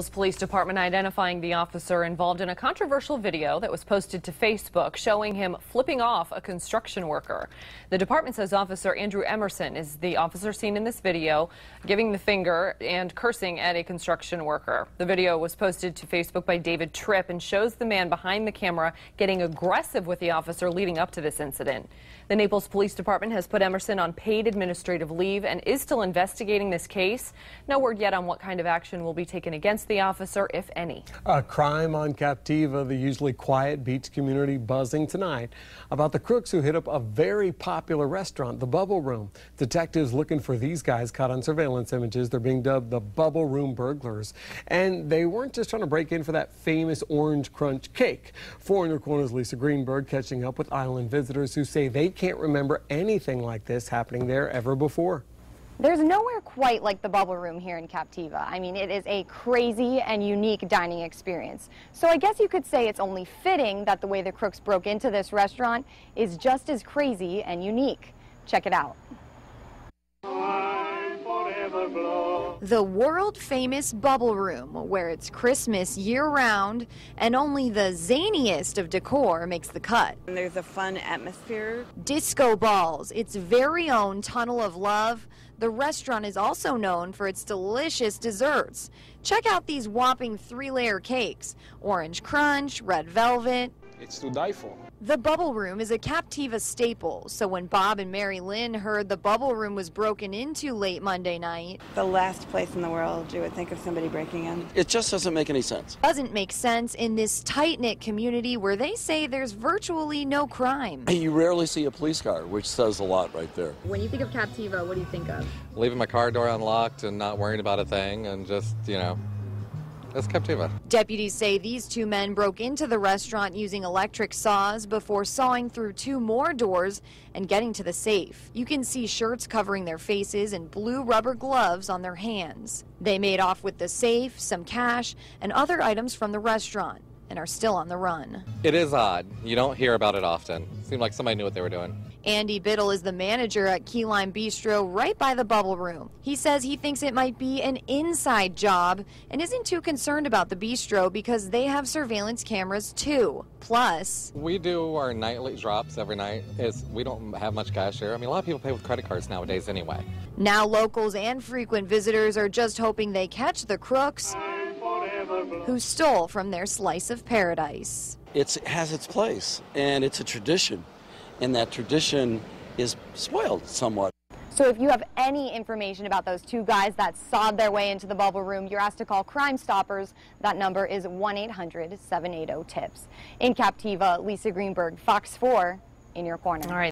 Police Department identifying the officer involved in a controversial video that was posted to Facebook showing him flipping off a construction worker. The department says Officer Andrew Emerson is the officer seen in this video giving the finger and cursing at a construction worker. The video was posted to Facebook by David Tripp and shows the man behind the camera getting aggressive with the officer leading up to this incident. The Naples Police Department has put Emerson on paid administrative leave and is still investigating this case. No word yet on what kind of action will be taken against the officer, if any. A crime on Captiva, the usually quiet beach community, buzzing tonight about the crooks who hit up a very popular restaurant, the Bubble Room. Detectives looking for these guys caught on surveillance images. They're being dubbed the Bubble Room burglars. And they weren't just trying to break in for that famous orange crunch cake. 4 in your corner's Lisa Greenberg catching up with island visitors who say they can't remember anything like this happening there ever before. There's nowhere quite like the Bubble Room here in Captiva. I mean, it is a crazy and unique dining experience. So I guess you could say it's only fitting that the way the crooks broke into this restaurant is just as crazy and unique. Check it out. The world-famous Bubble Room, where it's Christmas year-round and only the zaniest of decor makes the cut. And there's a fun atmosphere. Disco balls, its very own tunnel of love. The restaurant is also known for its delicious desserts. Check out these whopping 3-layer cakes. Orange crunch, red velvet. It's to die for. The Bubble Room is a Captiva staple, so when Bob and Mary Lynn heard the Bubble Room was broken into late Monday night, The last place in the world you would think of somebody breaking in. It just doesn't make any sense. Doesn't make sense in this tight-knit community where they say there's virtually no crime. You rarely see a police car, which says a lot right there. When you think of Captiva, what do you think of? Leaving my car door unlocked and not worrying about a thing and just, it's Captiva. Deputies say these 2 men broke into the restaurant using electric saws before sawing through 2 more doors and getting to the safe. You can see shirts covering their faces and blue rubber gloves on their hands. They made off with the safe, some cash, and other items from the restaurant and are still on the run. It is odd. You don't hear about it often. Seemed like somebody knew what they were doing. Andy Biddle is the manager at Key Lime Bistro right by the Bubble Room. He says he thinks it might be an inside job and isn't too concerned about the bistro because they have surveillance cameras too. Plus, We do our nightly drops every night. We don't have much cash here. I mean, a lot of people pay with credit cards nowadays anyway. now locals and frequent visitors are just hoping they catch the crooks who stole from their slice of paradise. It has its place, and it's a tradition, and that tradition is spoiled somewhat. So if you have any information about those 2 guys that sawed their way into the Bubble Room, you're asked to call Crime Stoppers. That number is 1-800-780-TIPS. In Captiva, Lisa Greenberg, Fox 4, in your corner. All right.